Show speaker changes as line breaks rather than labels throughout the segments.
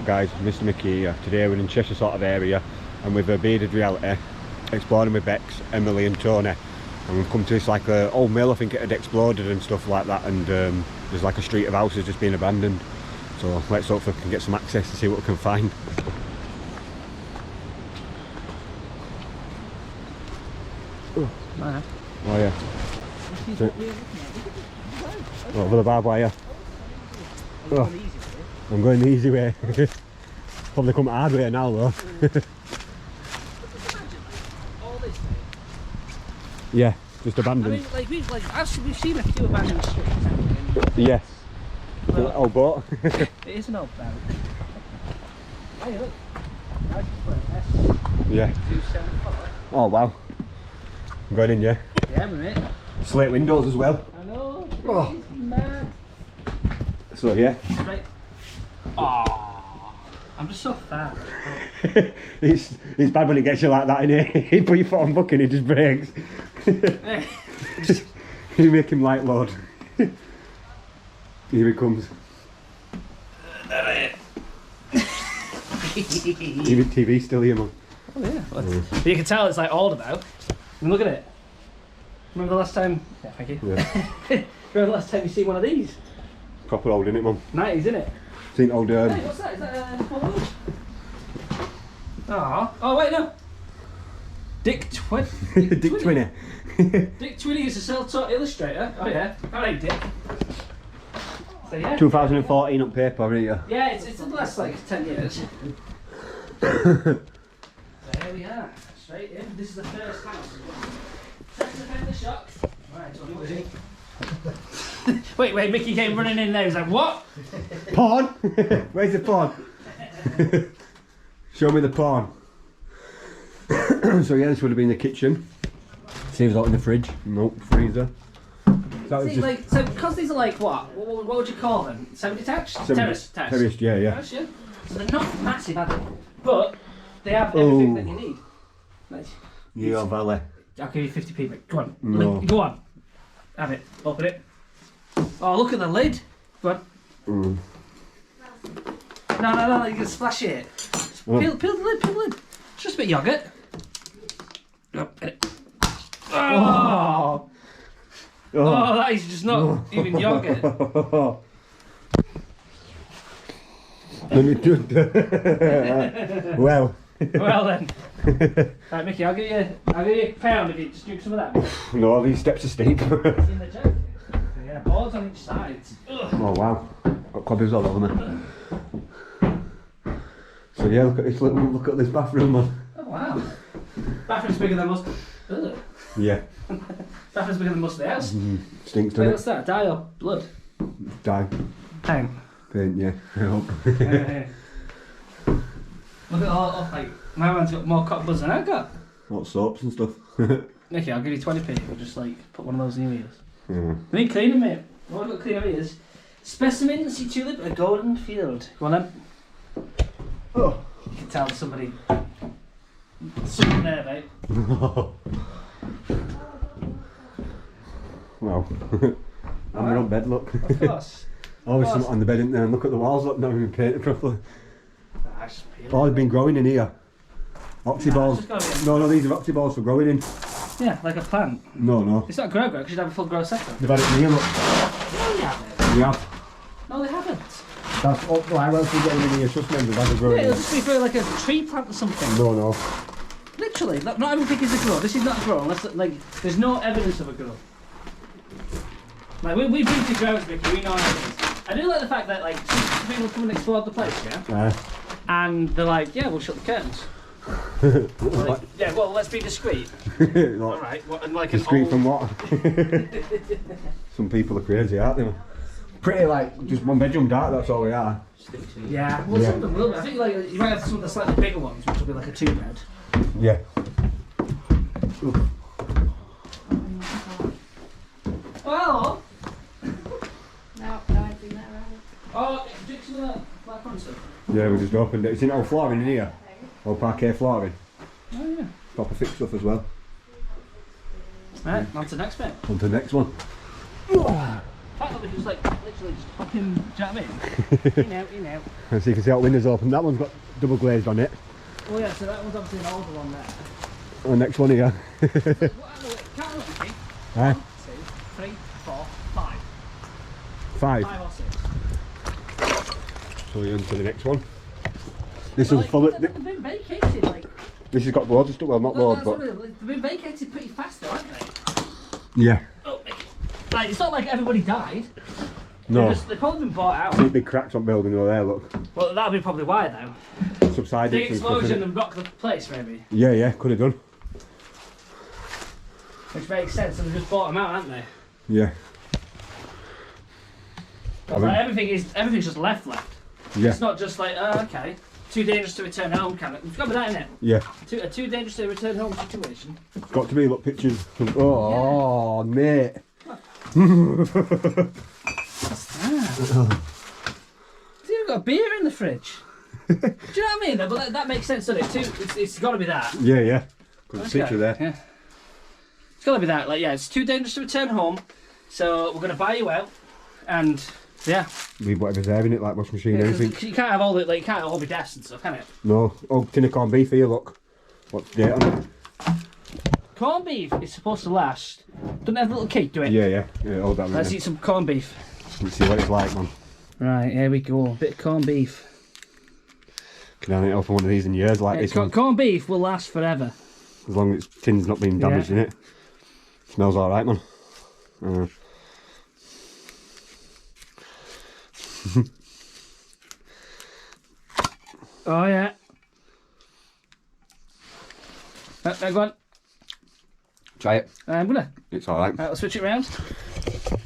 up guys, Mr Mickey here. Today we're in Cheshire sort of area and with a bearded reality exploring with Bex, Emily and Tony, and we've come to this like old mill. I think it had exploded and stuff like that, and there's like a street of houses just being abandoned, so let's hope we can get some access to see what we can find.
Oh
yeah. Over the barbed wire. Oh, I'm going the easy way. Probably come the hard way now though. Yeah, just abandoned.
I mean, we've seen a few abandoned streets, haven't we?
Yes. Well, old boat.
It is an old boat. Hey, look. Nice
Yeah.
274.
Oh wow. I'm going in, yeah.
Yeah, mate.
Slate windows as well.
I know.
Oh.
Mad.
So yeah.
Right. Oh, I'm just so fat.
it's bad when it gets you like that, innit? You put your foot on bucket and it just breaks. You make him light load. Here he comes. TV still here, man.
Oh yeah. But you can tell it's like old now. I mean, look at it. Remember the last time? Yeah, thank you. Yeah. Remember the last time you see one of these?
Proper old, innit, mum?
90s, isn't it?
Seen old.
Hey, what's that? Is that oh wait, no. Dick Twin.
Dick Twinny.
Dick Twinny is a self-taught illustrator. Oh yeah. Alright, Dick. So yeah.
2014 on paper, haven't you?
Yeah, it's the last like 10 years. So here we are, straight in. This is the first house. Sex offender shock. Right, so wait, Mickey came running in there. He's like, what?
Porn? Where's the porn? Show me the porn. So yeah, this would have been the kitchen. See if it's out in the fridge. Nope, freezer. That was
see, like, so because these are like what would you call them? Semi-detached? Terrace.
Terrace, yeah.
Terrace, yeah. So they're not massive, are they? But they have everything that you need. Nice.
Yeah, valet.
I'll give you 50p, mate. Go on.
No.
Go on. Have it. Open it. Oh, look at the lid. Go on. No, you can splash it. Peel the lid, Just a bit of yoghurt. Oh, that is just not even yoghurt.
Let me do Well
then. Right, Mickey, I'll give you a pound if you just drink some of that.
No, these steps are steep.
It's in the jug. Yeah, boards on each side.
Oh wow, got cobwebs all over me. So yeah, look at this bathroom, man.
Oh wow. Bathroom's bigger than most. Ugh.
Yeah.
Bathroom's bigger than most of the house.
Stinks,
Wait,
doesn't
what's that? Dye or blood?
Dye.
Hang.
Paint, yeah. I hope.
Look at all, like, my man's got more cotton buds than I've got.
What soaps and stuff.
Nicky, I'll give you 20p. We'll just like put one of those in your ears.
Yeah.
I mean, clean them, mate. What I've got clean your ears. Specimen sea tulip, a golden field. Go on then.
Oh.
You can tell somebody there, mate.
Wow. I'm on bed, look.
Of course.
Always something on the bed, isn't there? And look at the walls, look, not even painted properly.
Nice.
Oh, they've been growing in here. Oxyballs. No, these are oxyballs for growing in.
Yeah, like a plant.
No.
It's not a grow because you'd have a full grow setup.
They've had it in here, look.
No, they haven't.
We have.
No, they haven't.
That's why else we getting in here, trust me, they've had it growing.
Yeah, it'll just be for like a tree plant or something.
No.
Literally, not everything is a grow. This is not a grow unless, like, there's no evidence of a grow. Like, we've been to grows, Mickey, we know how it is. I do like the fact that, like, some people come and explore the place, yeah? And they're like, yeah, we'll shut the curtains. Like, yeah, well, let's be discreet. Alright, and like
discreet from what? Some people are crazy, aren't they? Pretty, like, just one bedroom dark, that's all we are.
Yeah, well, some of them will be. I think, like, you might have some of the slightly bigger ones, which will be like a 2-bed.
Yeah.
Oh,
No, I don't think that around.
oh, drink some of that black front stuff.
Yeah, we just opened it. It's in old flooring in here. Old parquet flooring.
Oh, yeah.
Proper fixed stuff as well.
Right, on to the next bit.
On to the next one.
fact that we can just like literally just pop him, do you know what I mean? You know.
And so you can see that window's open. That one's got double glazed on it.
Oh yeah, so that one's obviously an older one there.
And the next one here.
So, count up with me. 1, 2, 3, 4, 5.
5.
5 or 6.
So you're into the next one. This is full of...
They've been vacated, like...
This has got loads of stuff. Well, not loads, but...
They've been vacated pretty fast though, haven't they?
Yeah.
Oh, like, it's not like everybody died.
No.
They've probably been bought out.
See big cracks on building over there, look.
Well, that'll be probably why though.
Subsided.
Big explosion and rocked the place, maybe.
Yeah, could have done.
Which makes sense, and they just bought them out, haven't they?
Yeah.
Like, everything's just left.
Yeah.
It's not just like, oh, okay, too dangerous to return home, can it? It's got to be that, innit?
Yeah.
A too dangerous to return home situation.
It's got to be, look, pictures. Oh, mate.
What's that? You've got a beer in the fridge. Do you know what I mean? But that makes sense, doesn't it? It's got to be that.
Yeah. Got a picture there.
Yeah. It's got to be that. Like, yeah, it's too dangerous to return home, so we're going to buy you out, and yeah.
Leave whatever's there in it, like washing machine, anything.
You can't have all the you can't have all the gas and stuff, can it?
No. Oh, tin of corned beef here, look. What's the date on it?
Corned beef is supposed to last. Doesn't it have a little cake to it?
Yeah, hold that.
Let's eat some corned beef.
Let's see what it's like, man.
Right, here we go. A bit of corned beef.
Can I open one of these in years like this one?
Corned beef will last forever.
As long as its tin's not being damaged in it. Smells alright, man.
Oh yeah. Go on.
Try it.
I'm gonna.
It's alright.
Right, let's switch it round.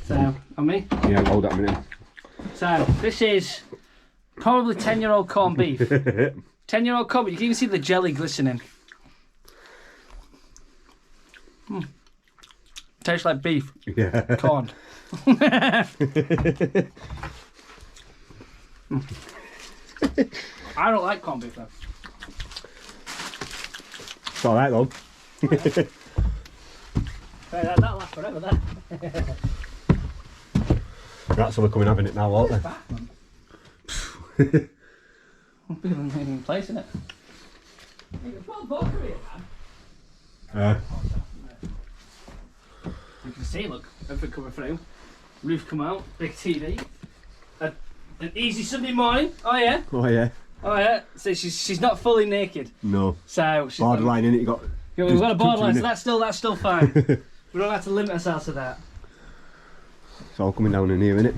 So, on me.
Yeah, hold that a minute.
So, this is probably 10-year-old corned beef. 10-year-old corned beef. You can even see the jelly glistening. Tastes like beef.
Yeah.
Corn. I don't like corned beef though.
It's alright though.
That'll last forever, that.
Right, so we're coming having it now, won't they?
Bigger than any place, isn't it? You can put a vodka here, man. You can see, look, everything coming through. Roof come out, big TV. An easy Sunday morning. Oh yeah.
Oh yeah.
Oh yeah. So she's not fully naked.
No.
So she's
borderline in it. You got.
We've got a borderline, so that's still fine. We don't have to limit ourselves to that.
It's all coming down in here, isn't it?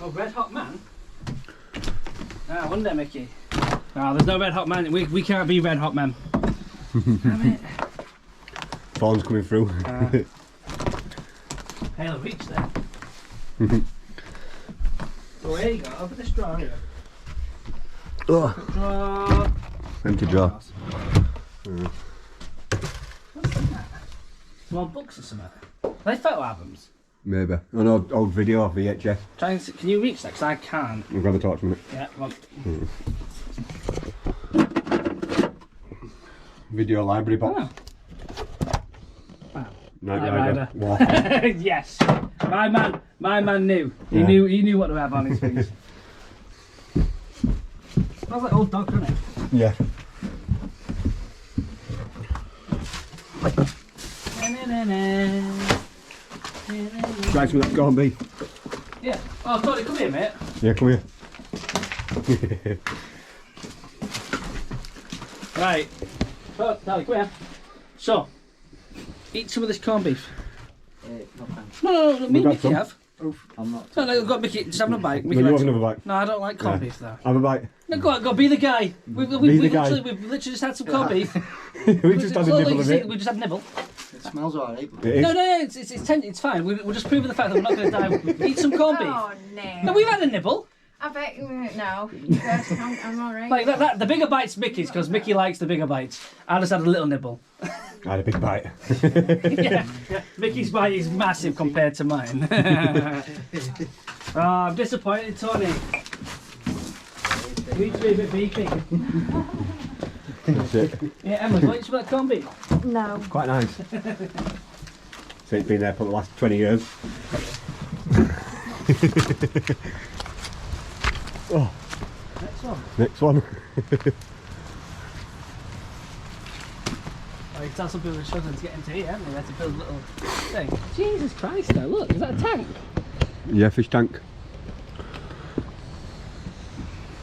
Oh, Red Hot Man. Ah, one day, Mickey. Oh, there's no Red Hot Man. We can't be Red Hot Man. Damn it.
Phone's coming through.
Halo reach there. Oh, here you go. Open this drawer here. Drawer.
Empty drawer.
What's in that? Some old books or something? Are they photo albums?
Maybe. An old video VHS.
Try and see, can you reach that? Because I can't.
I'll grab a torch a minute.
Yeah, well.
Video library box.
Oh. Wow.
Night
Night
Rider.
Rider. Yes. My man knew. He knew what to have on his face. Smells like old dog, doesn't it?
Yeah. Try some of that corned beef.
Yeah. Oh, Tony, come here, mate.
Yeah, come here.
Right. Oh, Tony, come here. So, eat some of this corned beef. No, me and Mickey have.
Oof, I'm not.
No, I've got Mickey. Just have a bite. Mickey
Will you
likes
have
it.
another bite?
No, I don't like corned beef though.
Have a bite.
No, go, be the guy. We've literally just had some corned beef.
We just had a nibble of it.
We just had a nibble.
It smells alright.
It is.
No, it's fine. We're just proving the fact that we're not going to die. Eat some corned beef.
Oh no.
No, we've had a nibble.
I bet no. You first, I'm alright.
Like that. The bigger bite's Mickey's because Mickey likes the bigger bites. I just had a little nibble.
I had a big bite.
Yeah. Mickey's bite is massive compared to mine. Oh, I'm disappointed, Tony. You need to be a bit beefy.
That's it.
Yeah, Emma, do you want some of that corned beef?
No.
Quite nice. So it's been there for the last 20 years. Oh, next one.
Oh, you can tell some people are struggling to get into here, haven't they? They had to build a little thing. Jesus Christ, though, look, is that a tank?
Yeah, fish tank.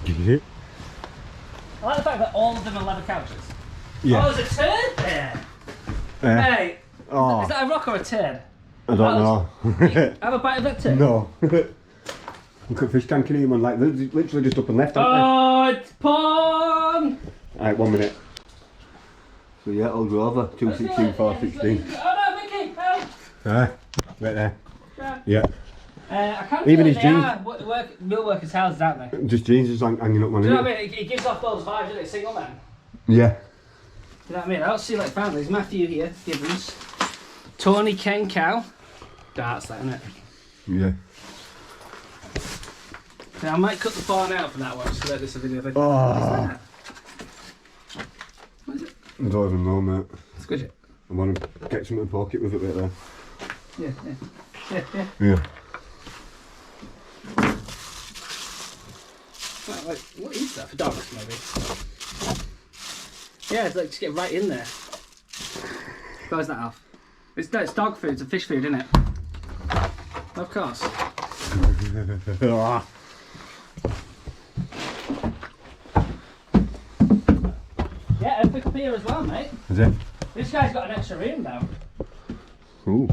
I like the fact that all of them are leather couches.
Yeah.
Oh, there's a turd there! Hey,
Oh,
is that a rock or a turd?
I don't know.
Have a bite of that turd?
No. Look at fish tank in here, man. Like, they're literally just up and left, aren't
Oh, it's pond!
they? Alright, 1 minute. So yeah, I'll go over. 216, 416.
Oh no, Mickey, help!
Right there. Yeah.
I can't
Even
believe
his
they
jeans.
are mill workers' houses, aren't they?
Just jeans just hanging up, man.
Do you know
innit?
what I mean? It gives off those vibes, doesn't it? Single man.
Yeah.
Do you know what I mean? I don't see like families. Matthew here, Gibbons. Tony, Ken, Cow. Darts, that, isn't it?
Yeah.
Now, I might cut the barn out from that one just to make this a video of it.
Oh.
What is it?
I don't even know, mate.
Squish it.
I want to get something to poke it with it right there.
Yeah.
Yeah.
Like, what is that for dogs, maybe? Yeah, it's like just get right in there. Close that off. It's dog food, it's a fish food, isn't it? Of course. Yeah, a big pier as well, mate.
Is it?
This guy's got an extra room now.
Ooh.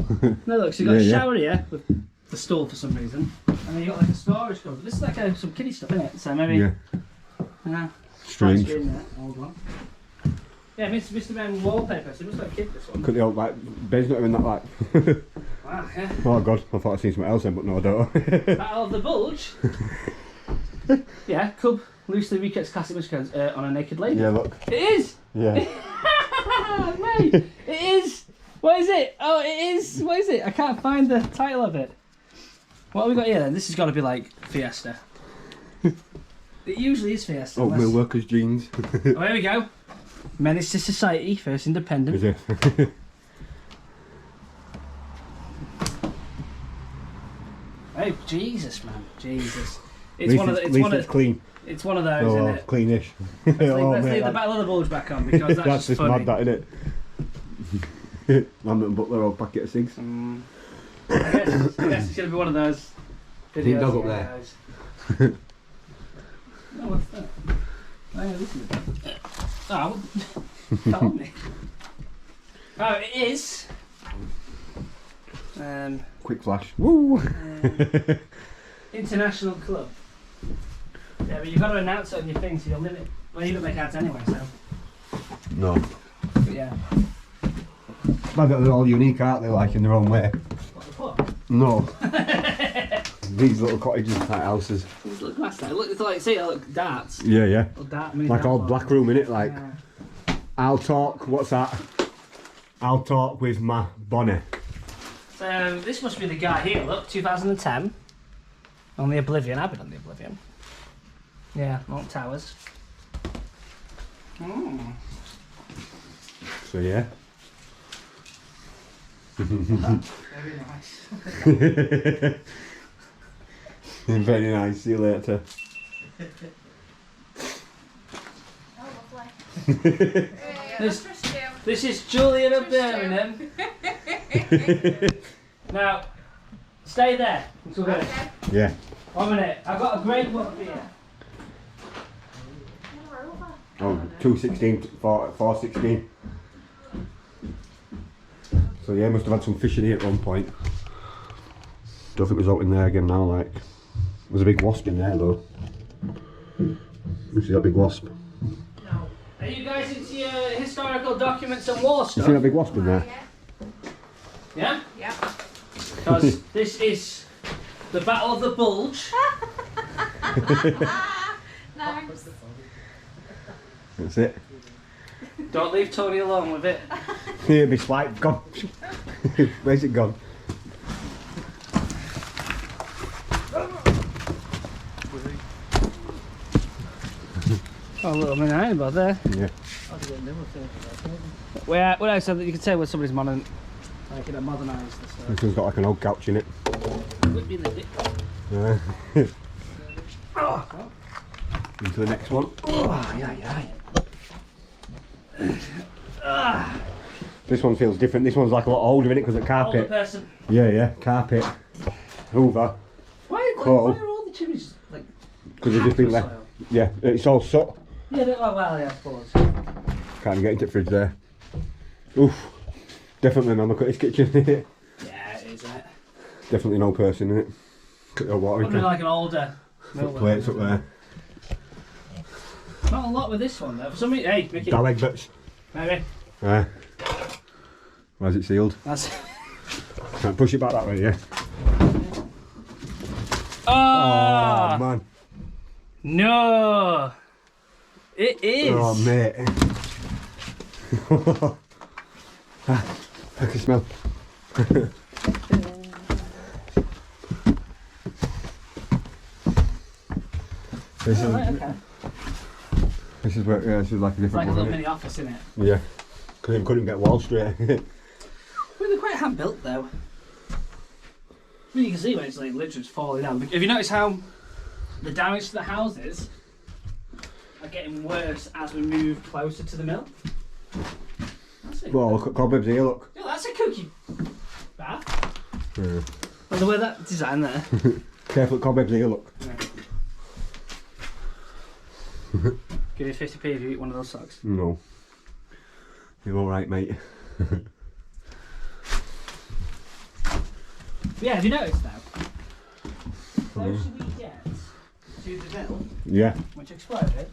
No, look, so you've got a
Yeah,
shower here with the stall for some reason. And then you've got like a storage cupboard. This is like some kiddie stuff, isn't it? So maybe.
Yeah. Strange.
Old one. Yeah, Mr. Ben wallpaper, so it looks like a kid, this one.
Could the old, like, bed's not even that, like.
Wow, yeah.
Oh god, I thought I'd seen something else then, but no, I don't.
Battle of the Bulge. Yeah, cub loosely recreates classic musicals on a naked lady.
Yeah, look.
It is!
Yeah.
Mate, it is! What is it? Oh, it is! What is it? I can't find the title of it. What have we got here then? This has got to be like Fiesta. It usually is Fiesta.
Oh, mill workers' jeans.
Oh, here we go. Menace to Society, first independent.
Is it?
Hey, Jesus, man, Jesus!
It's one of the, it's clean.
It's one of those, isn't it?
Cleanish.
Let's leave the Battle of the Bulge back on because that's
just
funny.
mad, that, isn't it? Lambert and Butler, old packet of cigs.
I guess it's going to be one of those videos.
dog up there.
Oh, what's that? Oh, yeah, listen to that. Oh, told me. Oh, it is.
Quick flash. Woo!
International Club. Yeah, but you've got to announce it on your thing, so you'll limit. Well, you don't make ads anyway, so.
No.
But yeah.
But they're all unique, aren't they? Like in their own way.
What the fuck?
No. These little cottages type houses.
These little glass there. Look, it's like, see, look, darts.
Yeah, yeah.
Little dart, mini
Like
dart
all
box.
black room in it. Like,
Yeah.
I'll talk. What's that? I'll talk with my Bonnie.
So this must be the guy here. Look, 2010. On the Oblivion. I've been on the Oblivion. Yeah, Mount Towers.
So yeah.
Very nice.
Very nice. See you later.
Oh, lovely.
This is Julian of Birmingham. Now, stay there. Until then.
Okay.
Yeah.
1 minute. I've got a great one for you.
Oh, 216, 416. So yeah, must have had some fish in here at one point. Don't think it was out in there again now, like. There's a big wasp in there though. You see that big wasp?
No. Are you guys into your historical documents and war
You see
stuff?
that big wasp in there?
Yeah?
Yeah.
Because this is the Battle of the Bulge.
Nice.
That's it.
Don't leave Tony alone with it.
Here, my swipe, gone. Where's it gone?
Oh, little mini there.
Yeah.
Where else? You can tell when somebody's modding. Like in a modernised this
This one's got like an old couch in it.
Would be the dick.
Yeah. Into the next one.
Oh, yeah.
This one feels different. This one's like a lot older in it because of
Older
carpet.
person.
Yeah, carpet. Hoover.
Why
Coal.
are all the chimneys like?
Because they've just been left.
soil?
Yeah, it's all soot.
Yeah, well, yeah, I suppose.
Can't even get into the fridge there. Oof. Definitely man, look at this kitchen.
Yeah, it is, isn't it?
Definitely no person in it. Look at the water
Probably like an older.
Foot plates up there.
Not a lot with this one though. For some reason, hey, Mickey.
Dow exits.
Maybe.
Why is it sealed?
That's.
Can't push it back that way, yeah.
Oh,
Oh man.
no! It is!
Oh mate. I can smell. This is,
Right, okay.
this is where, yeah, this is like a
It's like
different
a
one.
little
Isn't
mini office, isn't it?
it? Yeah. Couldn't get walls straight.
Well, they're quite hand built though. I mean, you can see when it's like literally just falling down. Have you noticed how the damage to the houses are getting worse as we move closer to the mill? That's it.
Well, look at cobwebs here, look.
Yeah, that's a cookie bath.
Yeah.
Well, the way that design there.
Careful at cobwebs here, look.
Give you 50p if you eat one of those socks.
No. You're alright, mate.
Yeah, have you noticed now? Closer we get to the mill,
Yeah.
which exploded,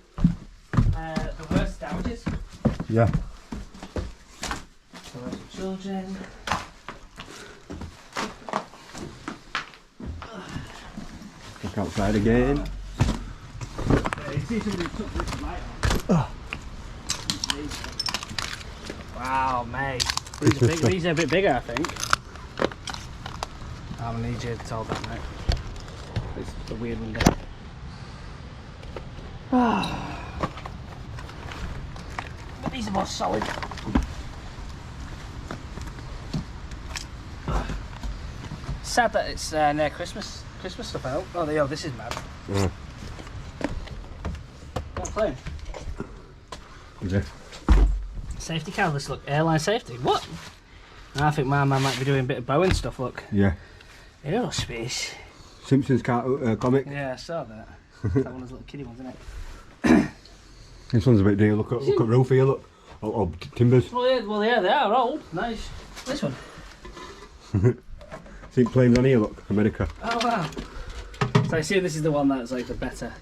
the worse damages.
Yeah.
So there's the children.
Look outside again.
Yeah, you see somebody took this light on. Wow, mate. These are a bit bigger, I think. I'm gonna need you to hold that, mate. It's a weird window. But these are more solid. Sad that it's near Christmas. Christmas stuff out. Oh, this is mad.
Yeah.
What plane?
Yeah.
Safety canvas, look. Airline safety. What? I think my man might be doing a bit of Boeing stuff, look.
Yeah.
Aerospace.
Simpsons comic.
Yeah, I saw that. That one of those little kiddie ones, isn't it?
This one's a bit dear. Look at roof here, look. Oh, timbers.
Well, yeah, they are old. Nice. This one.
See planes on here, look. America.
Oh, wow. So I see this is the one that's like the better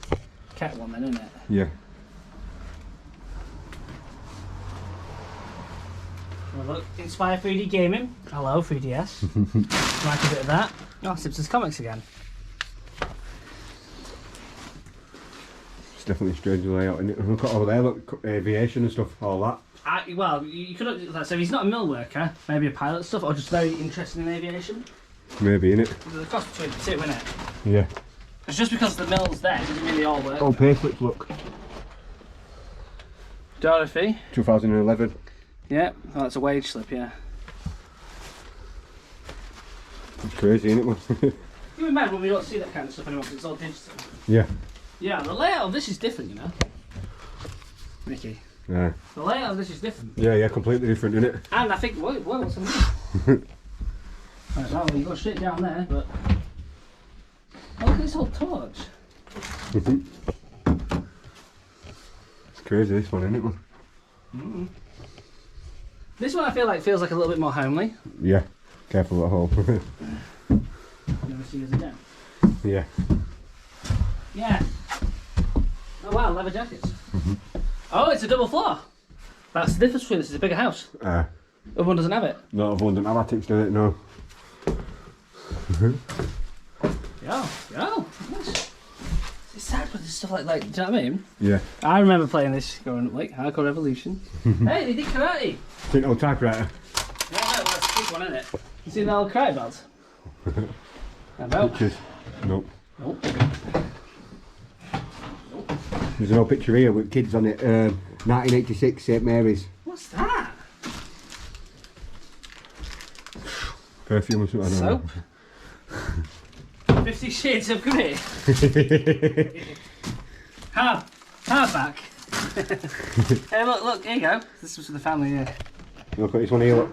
cat one then, isn't it?
Yeah.
Well, look, Inspire 3D Gaming. Hello, 3DS. Like a bit of that. Oh, Simpsons Comics again.
It's definitely a strange layout, isn't it? Look at over there, look, aviation and stuff, all that.
Well, you could have, so if he's not a mill worker, maybe a pilot stuff, or just very interested in aviation.
Maybe, innit?
The cost between the two, isn't it?
Yeah.
It's just because the mill's there doesn't mean they all work.
Oh, payslips, look.
Dorothy.
2011.
Yeah, oh, that's a wage slip, yeah.
It's crazy, isn't it, man?
You remember when we don't see that kind of stuff anymore because it's all digital.
Yeah.
Yeah, the layout of this is different, you know. Mickey.
Yeah.
The layout of this is different.
Yeah, completely different, isn't it?
And I think, what's the Right, well, you go straight down there, but... Oh, look at this old torch.
It's crazy, this one, isn't it, man?
Mm. This one I feel like feels like a little bit more homely.
Yeah. Careful at home.
Never see us again.
Yeah.
Yeah. Oh wow, leather jackets. Oh, it's a double floor. That's the difference between this. It's a bigger house. Other one doesn't have it.
No, everyone doesn't have attics, do it? No.
Yeah. Yes. It's sad with this stuff like, do you know what I mean?
Yeah.
I remember playing this growing up, like Hardcore Revolution. Hey, they did karate.
It's an old typewriter.
Yeah, no, that's a big one, isn't it? You seen the old karate belts? No.
Pictures. Nope.
Nope.
There's an old picture here with kids on it. 1986, St Mary's.
What's that?
Perfume or something. I don't
Soap. 50 Shades of Grey. Hardback. Hey, look, here you go. This was for the family, yeah.
Look at this one here, look.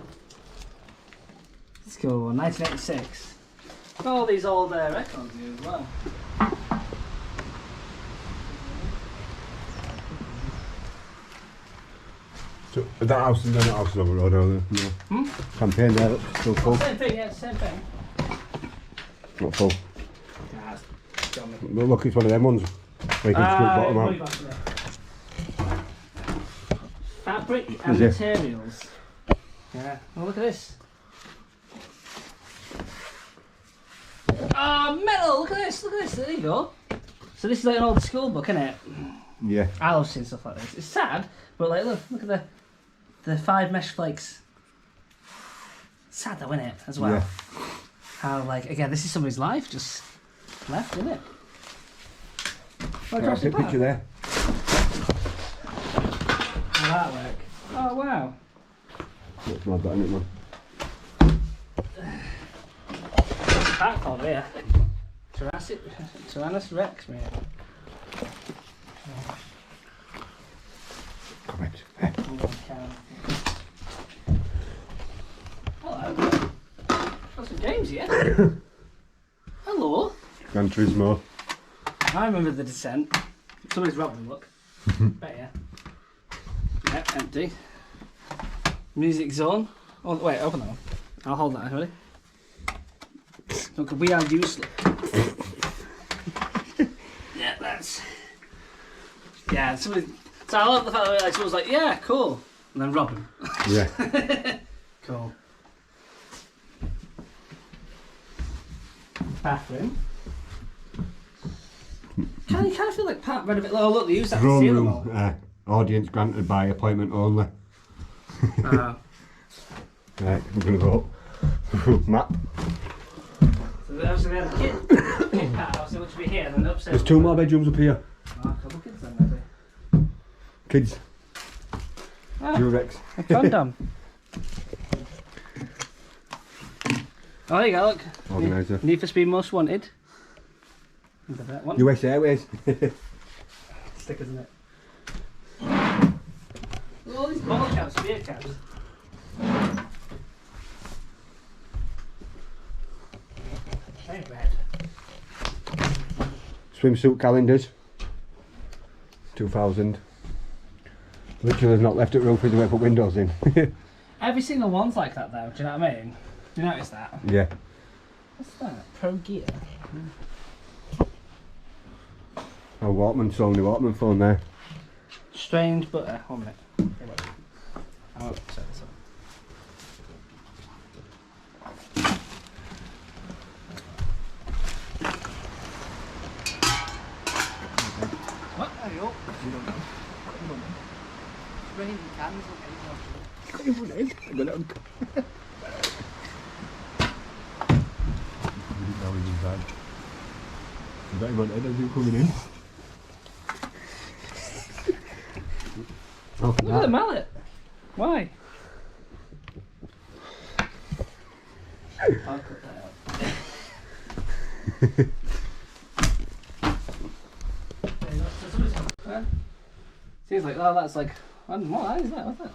Let's go on, 1986. All these old records here as well.
So, that house and that house is over the road, are they? No. Campaign there, look, still full.
Same thing, yeah, same thing.
Not full.
Nah, got me.
But look, it's one of them ones where you can scoop bottom
money
out.
back there. Fabric
Is
and
it?
materials. Yeah, well look at this. Metal, look at this, there you go. So this is like an old school book, isn't it?
Yeah.
I love seeing stuff like this. It's sad, but like look at the 5 mesh flakes. Sad though, isn't it, as well?
Yeah.
How like, again, this is somebody's life just left, isn't it?
Yeah, I'll take a picture there.
How that work? Oh wow.
That's mad, that, isn't it, man?
Back on here. Tyrannus Rex, mate.
Correct.
Hello. Got some games here. Hello.
Gran Turismo.
I remember The Descent. Somebody's robbed them, look. Bet ya. Yep, empty. Music Zone. Oh, wait, open that one. I'll hold that, ready? Look, we are useless. Yeah, that's... Yeah, somebody... So I love the fact that someone's like, yeah, cool. And then rob him.
Yeah.
Cool. Bathroom. You kind of feel like Pat read a bit. Oh, look, they used that to
Throne
seal them all.
room. Audience granted by appointment only.
Oh.
Right, I'm gonna go up. Map.
So obviously they had a kid Pat house, which would be here, and then upstairs.
There's 2 more bedrooms up here.
Oh, a couple of kids then, maybe.
Kids.
Ah,
Urbex.
a condom. Oh, there you go, look.
Organiser.
Need for Speed Most Wanted. Look at that one.
US Airways.
Stickers in it. Look at all these ball caps, beer caps. Very red.
Swimsuit calendars. 2000. Literally there's not left at room for the way to put windows in.
Every single one's like that though, do you know what I mean? Do you notice that?
Yeah.
What's that? Pro Gear?
A Walkman, Sony Walkman phone there.
Strange butter. 1 minute. Here, wait. I won't set this up. What? There you go. You don't know. Raining cans, okay.
I got it on. Now he's inside. Is that him on head as you coming in?
Look at the mallet. Why? I'll cut that out. Seems like, oh, that's like, I don't know, what is that? What's that?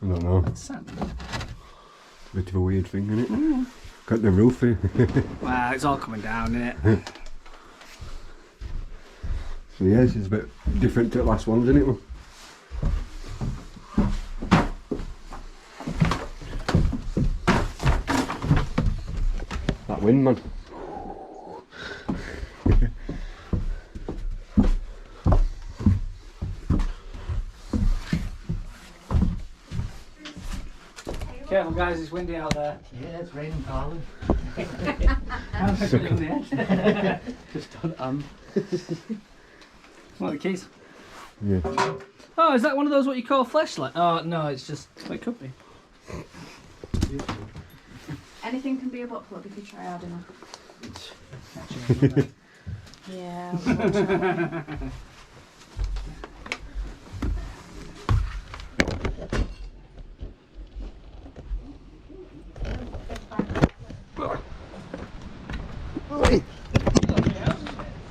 I don't know.
That's sand.
Bit of a weird thing, isn't it? Got the roof in.
Well, it's all coming down, isn't it?
So yeah, this is a bit different to the last ones, isn't it? Man? That wind, man.
Careful guys, it's windy out there.
Yeah, it's raining, darling.
Just don't What, the keys?
Yeah.
Oh, is that one of those what you call fleshlight? Oh, no, it's just, it could be.
Anything can be a butt plug if you try hard enough. Yeah.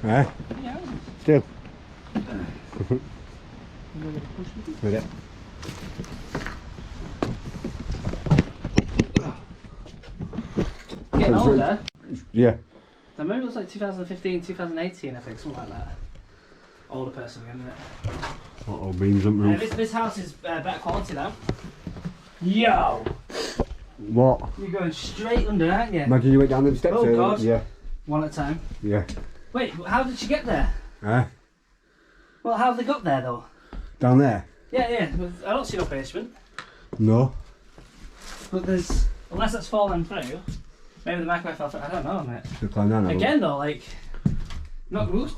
Eh?
Yeah.
Still. With it.
Getting older.
Yeah.
The movie looks like 2015, 2018, I think, something like that. Older person again, isn't it?
What old beams and roof.
This house is better quality though. Yo!
What?
You're going straight under, aren't you?
Imagine you went down them steps.
Oh, God.
Yeah.
One at a time.
Yeah.
Wait, how did she get there?
Eh?
Well, how have they got there though?
Down there?
Yeah, yeah. I don't see no basement.
No.
But there's, unless that's fallen through, maybe the microwave fell through. I don't know, mate.
Should climb down.
Again though, like, not good.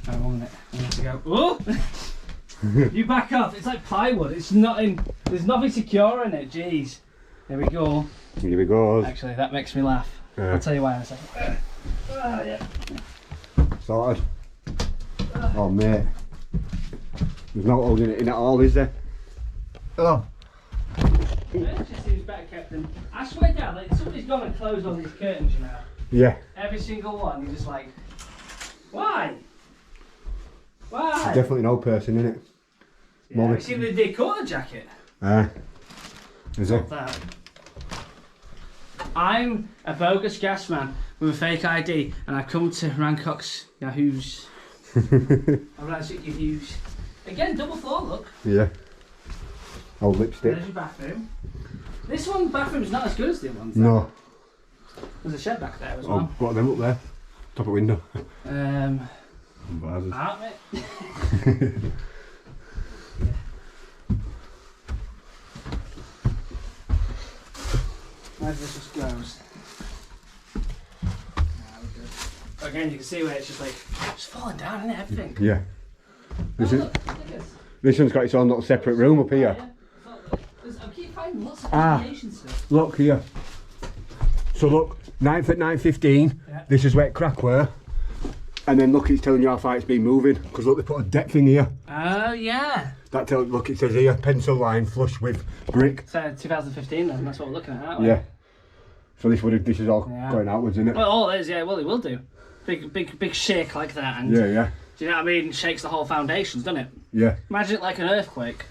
Right, 1 minute. I need to go. Oh! You back off. It's like plywood. It's not in. There's nothing secure in it. Jeez. There we go.
Here we go.
Actually, that makes me laugh. I'll tell you why in a second. Yeah.
Sorted. Oh mate. There's no holding it in at all, is there? Oh.
It just seems better kept than. I swear down, like somebody's gone and closed all these curtains, you know.
Yeah.
Every single one. You're just like, why? Why?
Definitely an old person, innit?
Yeah, have you seen the Dakota jacket?
Is it?
That. I'm a bogus gas man with a fake ID, and I've come to Rancock's Yahoo's. I'm going to shoot your views. Again, double floor, look.
Yeah. Old lipstick.
There's your bathroom. This one bathroom's not as good as the other ones.
No.
There's a shed back there as
Oh,
well.
what are them up there? Top of window.
Aren't they? Where's this just goes? Again, you can see where it's just like, it's falling down, isn't it? Everything.
Yeah. This,
Oh,
is,
look, look at this.
this one's got its own little separate room up here.
Yeah. I keep finding lots of aviation stuff.
Look here. So look, 9th at 9:15.
Yeah.
This is where crack were. And then look, it's telling you how far it's been moving. Because look, they put a depth in here.
Oh, yeah.
That tells, look, it says here, pencil line flush with brick.
So 2015 then, that's what we're looking at, aren't we?
Yeah. So this is all going outwards, isn't it?
Well, all it is, yeah, well, it will do. Big shake like that, and
Yeah, yeah.
do you know what I mean? Shakes the whole foundations, doesn't it?
Yeah.
Imagine it like an earthquake.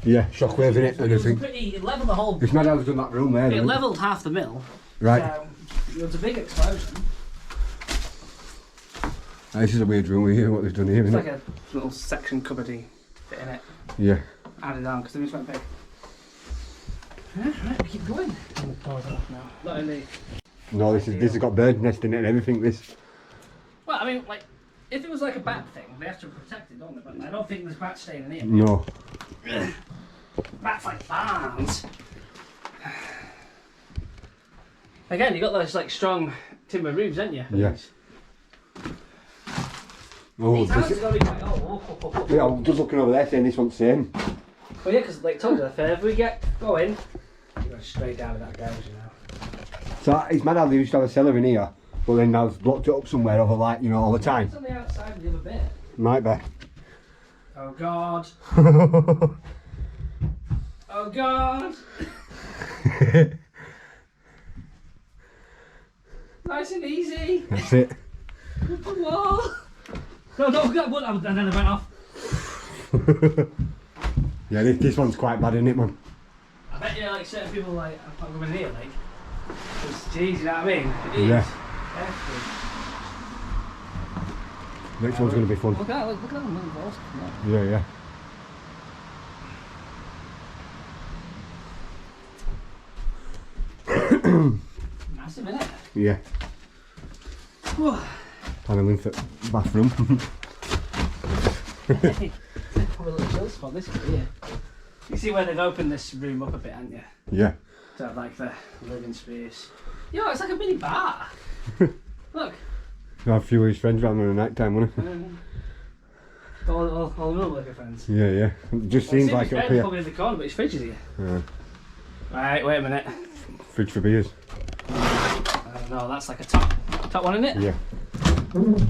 Yeah, shockwave in it and everything.
It levelled the whole.
It's mad how they've done that room there.
It
hasn't it?
levelled half the mill.
Right.
So it was a big explosion.
This is a weird room here, what they've done here,
It's
isn't
like a little section cupboardy bit in it.
Yeah.
Added on because the room's quite big. Right, we keep going. Not in the.
No, this has got bird nest in it and everything, this.
Well, I mean, like, if it was like a bat thing, they have to protect it, don't they? But I don't think there's bats staying in here.
No.
Bats like barns. Again, you got those like strong timber roofs, haven't you?
Yeah. Oh,
These houses
this
are going to be quite old.
yeah, I'm just looking over there saying this one's the same.
Well, yeah, because like told you, the further we get going, you go straight down with that garage, you know.
So it's mad how they used to have a cellar in here, but then now they've blocked it up somewhere over like, you know, all the time.
It's on the outside of the other bit.
Might be.
Oh God. Oh God. Nice and easy.
That's it.
Up the wall. No, don't get one. And then it went off.
Yeah, this one's quite bad, isn't it, man?
I bet you like certain people like, I'm not going near like. It's jeez, you know what I mean? It is.
Yeah.
Hefty.
Next one's going to be fun.
Look at that, look at that little balls.
Yeah, yeah.
Massive, isn't it?
Yeah. Paneling for bathroom.
Probably a little chill spot, this one here. You see where they've opened this room up a bit, haven't you?
Yeah.
To have like the living space. Yo, it's like a mini bar. Look.
I have a few of his friends around at night time, wouldn't it?
All the mill worker friends.
Yeah, yeah. It just seems like it up here.
Probably in the corner, but his fridge is here.
Yeah.
Right, wait a minute.
Fridge for beers.
No, that's like a top one, isn't it?
Yeah.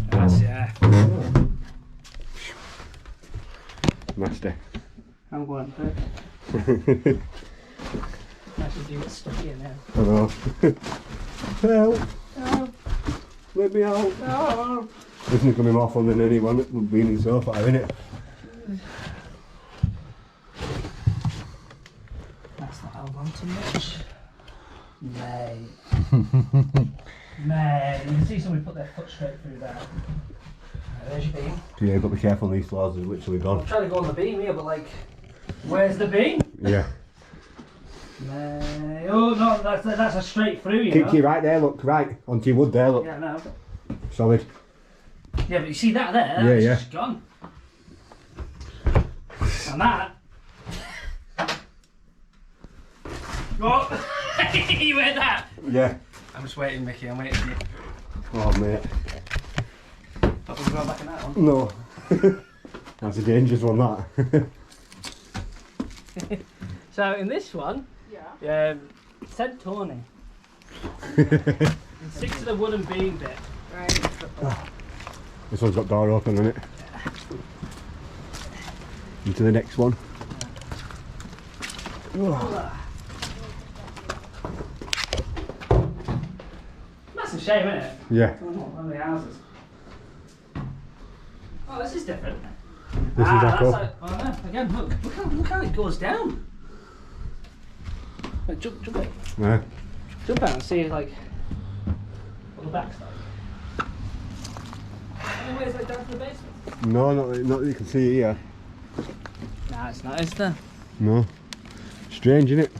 That's, yeah.
Nasty.
I'm going perfect. Actually, do get stuck here now.
I know. Well.
Oh.
Let me out.
No.
This is going to be more fun than anyone being in so far, isn't it?
That's not held on too much. Mate. Mate, you can see somebody put their foot straight through there. There's your beam.
Yeah, you've got to be careful on these floors, they're literally
I'm
gone.
trying to go on the beam here, but like, where's the beam?
Yeah.
Mate. Oh no, that's a straight through, you
Keep
know.
to your right there, look, right. Onto your wood there, look.
Yeah, no.
Solid.
Yeah, but you see that there?
Yeah,
That's
yeah.
just gone. And that. Oh! You heard that?
Yeah.
I'm just waiting, Mickey, I'm waiting for you.
Oh, mate.
Thought we were going back in that one.
No. That's a dangerous one, that.
So, in this one,
Yeah.
said Tony. And 6 of the wooden beam bit.
Right.
This one's got door open, isn't it? Into the next one.
That's a shame, isn't it?
Yeah.
One of the houses. Oh, this is different.
This is
that's
echo.
like, oh no, again, look how it goes down. Wait, jump out.
Yeah.
Jump out and see like what the back's like. Any ways like down to the basement?
No, not that you can see here.
Nah, it's not, is there?
No. Strange, isn't it?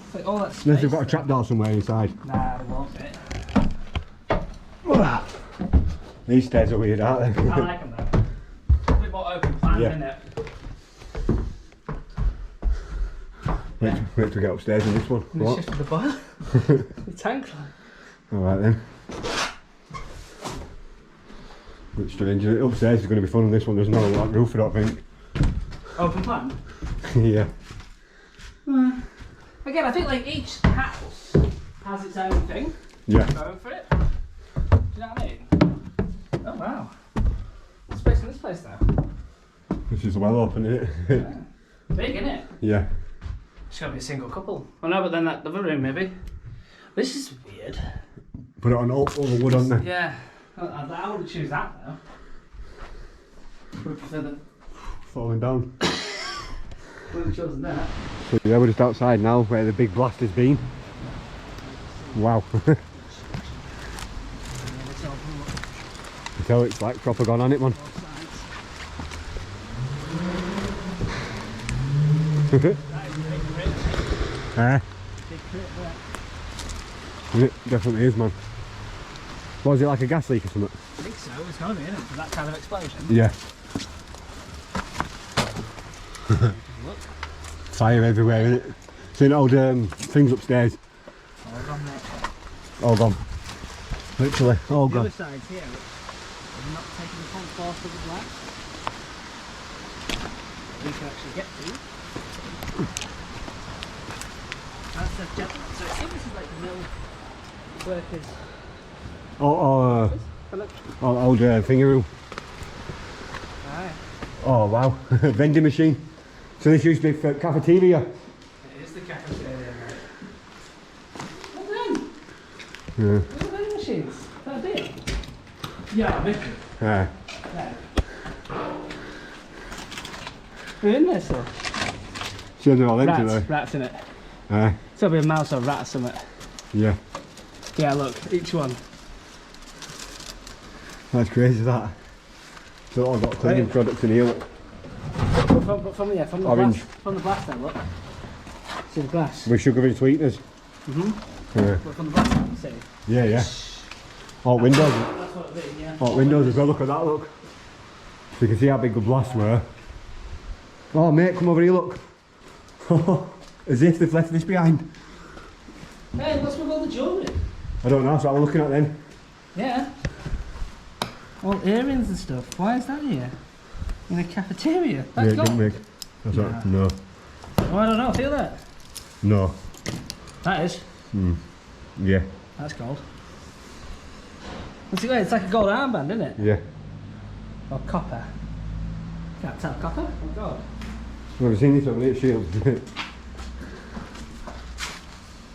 It's like all that space.
Unless they've got a trapdoor somewhere inside.
Nah, they won't fit.
These stairs are weird, aren't they?
I like them though. A bit more open plan,
Yeah.
isn't it?
Wait to get upstairs in this one.
And
What?
it's just with the boiler. The tank line.
Alright then. Bit strange. Upstairs is going to be fun on this one. There's no like, roof, I don't think.
Open plan?
Yeah.
Again, I think like each house has its own thing
Yeah.
going for it. Do you know what I mean? Oh wow. What's space in this place now?
This is well open, isn't it?
Big, isn't it?
Yeah.
It's gotta be a single couple. Well no, but then that other room maybe. This is weird.
Put it on all the wood on there.
Yeah. I wouldn't choose that though. Would prefer the
Falling down.
would have chosen that.
So yeah, we're just outside now where the big blast has been. Wow. You tell it's like proper gone on it, man. Eh? It definitely is, man. What is it, like a gas leak or something?
I think so, it's gotta be, isn't it? For that kind of explosion.
Yeah.
Look.
Fire everywhere, isn't it? Seen old things upstairs.
All gone, mate.
All gone. Literally, all
The
gone.
other side here, which I'm not taking the tank off of the glass. We can actually get to. That's the gentleman. So I think this is like the mill workers.
Old finger room.
Aye.
Oh wow, vending machine. So this used to be for cafeteria.
It is the cafeteria, mate. What then?
Yeah.
Look at the vending machines. Is that big? Yeah, big.
Yeah.
We're in there still.
So they're all empty though.
Rats in it.
Yeah.
It's gotta be a mouse or rat or something.
Yeah.
Yeah, look, each one.
That's crazy that. So all got cleaning
Right.
products in here. Look.
From the
Orange.
glass. From the glass then, look. See the glass?
With sugar and sweeteners. Yeah.
Look from the glass then, see?
Yeah, yeah. All windows.
That's what it is, yeah.
All windows as well. Look at that. Look. So you can see how big the blasts were. Oh mate, come over here. Look. As if they've left this behind.
Hey, what's with all the jewellery?
I don't know. That's what we're looking at then.
Yeah. All earrings and stuff. Why is that here? In a cafeteria? That's
Yeah,
gold.
didn't make. That's right. No.
Oh, I don't know, feel that.
No.
That is.
Yeah.
That's gold. What's it, it's like a gold armband, isn't it?
Yeah.
Or copper. Can't tell, copper or gold?
I've never seen this over here at Shields.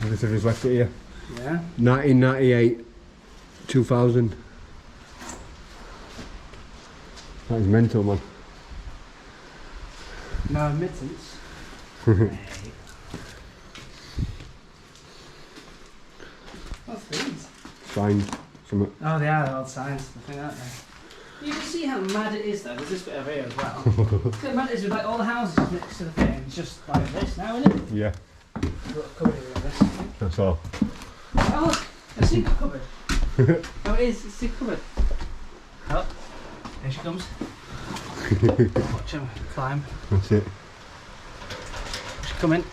I guess I've just left it here.
Yeah.
1998. 2000. That is mental, man.
No admittance. What's these?
Signs. Something.
Oh, they are old signs, I think, aren't they? You can see how mad it is though, with this bit over here as well. See how mad it is with like all the houses next to the thing, it's just like this now, isn't it?
Yeah.
Covered with this.
That's all.
Oh look, a secret cupboard. Oh it is, it's a secret cupboard. Oh, here she comes. Watch him climb.
That's it.
She's coming.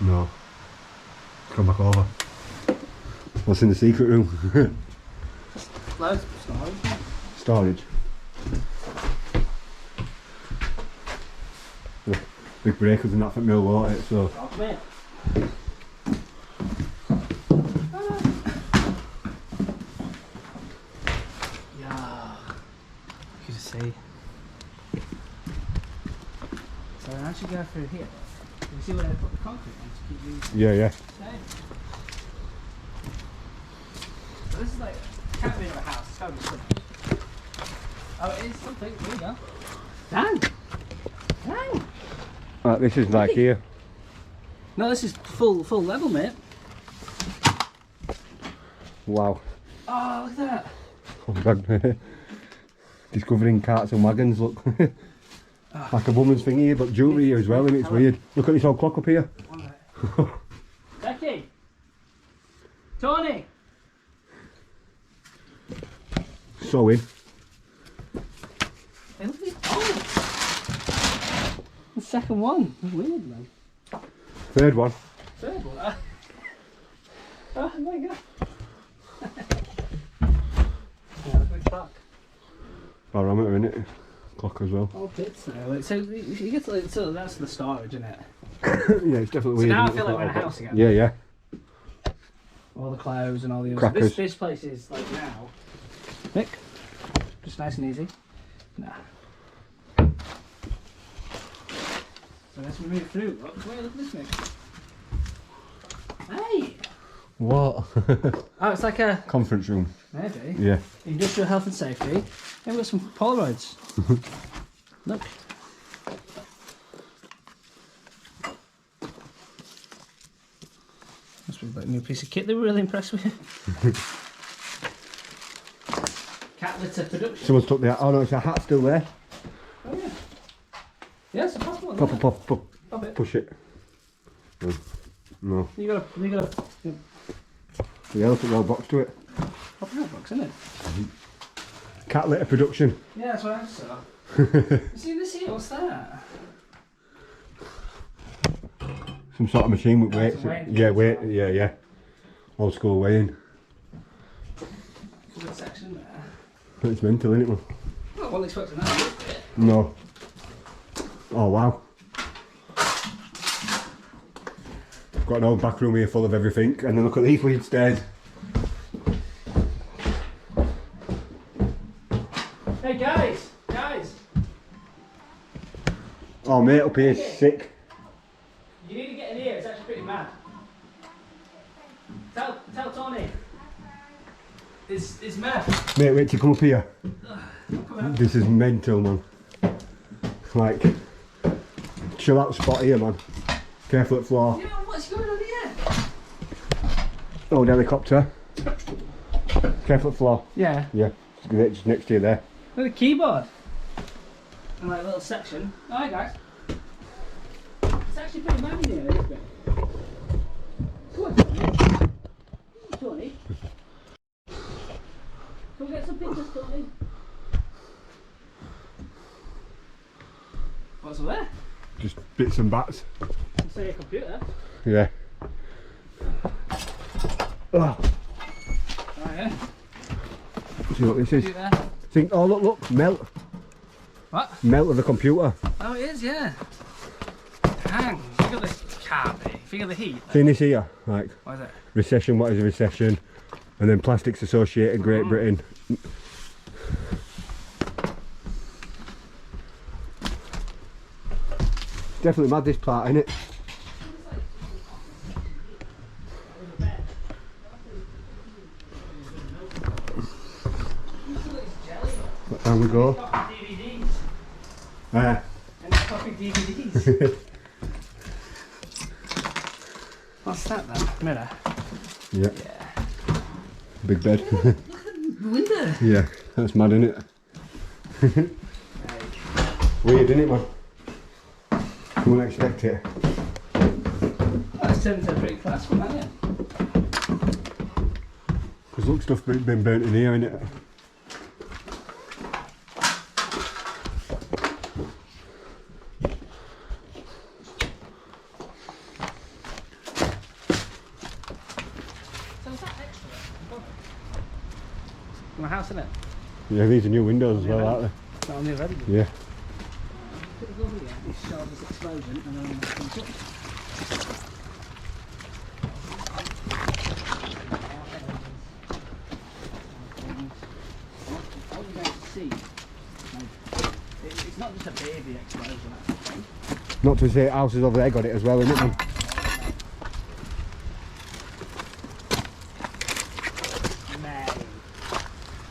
No. Come back over. What's in the secret room?
Loads of storage.
Storage. Yeah. Big breakers and that for mill water, so.
Oh, come here. Yeah. You can see. So I actually go through here. You see where they put the concrete on to keep these
Yeah, yeah.
safe. So this is like, can't be in a house, it's gotta be something. Oh, it is something, there you go. Dang! Dang!
This is like here.
No, this is full level, mate.
Wow.
Oh, look at that.
Oh, God. Discovering carts and wagons, look. Like a woman's thing here, but jewellery here as well, and it's weird. Look at this old clock up here.
One minute. Becky! Tony!
Sewing.
Hey, look at this. Oh! The second one. That's weird, man.
Third one.
Third one. Oh my god. Yeah, look at the clock.
Barometer in it. Clock as well.
All bits now. Like, so you get to like, so that's the storage, isn't it?
Yeah, it's definitely
So
weird.
now I
isn't it?
feel like we're in a
But-
house again.
Yeah, yeah.
All the clothes and all the other
Crackers.
This place is like now. Nick, just nice and easy. Nah. So let's move through. Look, wait, look at this, Nick. Hey!
What?
Oh, it's like a
Conference room.
maybe
Yeah.
industrial health and safety. And we've got some Polaroids. Look. Must be like a new piece of kit. They were really impressed with. Cat litter production.
Someone's took the hat. Oh no, it's a hat still there.
Oh yeah. Yeah, it's a pop one.
Pop,
isn't it?
pop, pop.
Pop it.
Push it. No. No.
You gotta yeah,
Yeah, look at the old box to it.
pop it out box, isn't it?
Cat litter production.
Yeah, that's what I saw. You see this here? What's that?
Some sort of machine with
That's
weights.
a weighing
Yeah,
machine
weight.
as well.
Yeah, yeah. Old school weighing.
Good section there.
It's mental, isn't it, man?
Well, I wasn't expecting that.
No. Oh wow. Got an old back room here full of everything, and then look at these weird stairs.
Hey guys!
Oh mate, up here is sick.
You need to get in here, it's actually pretty mad. Tell Tony. It's mad.
Mate, wait till you come up here.
Come on.
This is mental, man. Like, chill out spot here, man. Careful at floor.
You know what's going on here?
Oh, the helicopter. Careful at floor.
Yeah.
Yeah, just next to you there.
With a keyboard. And like a little section. Oh, hi guys. It's actually pretty mad in here, isn't it? Come on, Tony. Tony. Come get some pictures, Tony. What's there?
Just bits and bats.
It's like a computer.
Yeah. Oh,
Oh yeah.
see what this is?
Computer.
Think, oh look, melt.
What?
Melt of the computer.
Oh, it is, yeah. Hang. Think of the carpet. Think of the heat.
See this here? Like,
What is it?
recession, what is a recession? And then Plastics Associated Great Britain. Definitely mad, this part, ain't it? go.
Copy DVDs.
Ah.
And copy DVDs. What's that then? Mirror?
Yeah. Big bed.
The window.
Yeah, that's mad, isn't it? Weird, isn't it, man? You wouldn't expect it.
That's turned into a pretty class one, hasn't it?
Because look, stuff been burnt in here, innit?
So is that extra? My house, isn't it?
Yeah, these are new windows as well, aren't
Not on the other end.
they? Yeah.
Put it over here, this shows this explosion, and then it comes up. All you're going to see, it's not just a baby explosion, that's the thing.
Not to say houses over there got it as well, innit, man?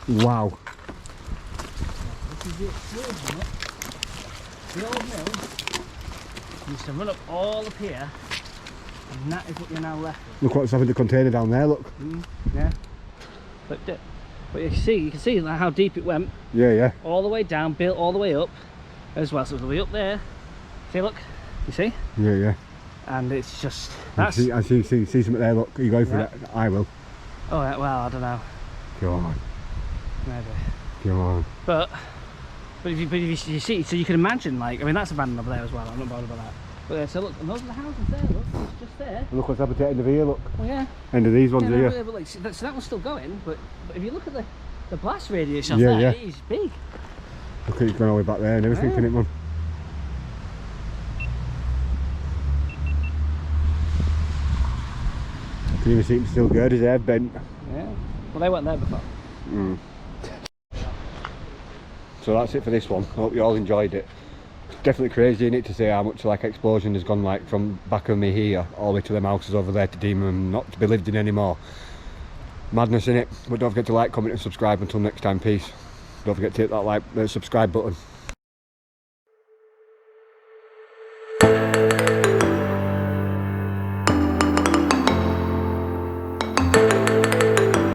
Wow.
This is the explosion, look. The old mill used to run up all up here, and that is what you're now left with.
Look what's happened to the container down there, look.
Yeah. But you can see like how deep it went,
Yeah, yeah.
all the way down, built all the way up as well. So it was the way up there. See, look, you see?
Yeah, yeah.
And it's just
I see something there, look. Are you going for
Yeah.
that? I will.
Oh well, I don't know,
Go on.
maybe.
Go on.
But if you see, so you can imagine, like, I mean, that's abandoned over there as well. I'm not bothered about that. But so look, and those are the houses there. Look, it's just there.
And look what's happened to the end of here, look.
Well, yeah.
End of these ones
Yeah,
here.
no, but like, so that one's still going. But if you look at the blast radius off
Yeah,
there,
yeah.
it is big.
Look at it going all the way back there and everything,
Yeah.
can it, man? You can even see him still good, his hair bent.
Yeah. Well, they weren't there before.
So that's it for this one. I hope you all enjoyed it. It's definitely crazy, isn't it, to say how much like explosion has gone like from back of me here all the way to them houses over there to deem them not to be lived in anymore. Madness, innit? But don't forget to like, comment and subscribe. Until next time, peace. Don't forget to hit that subscribe button.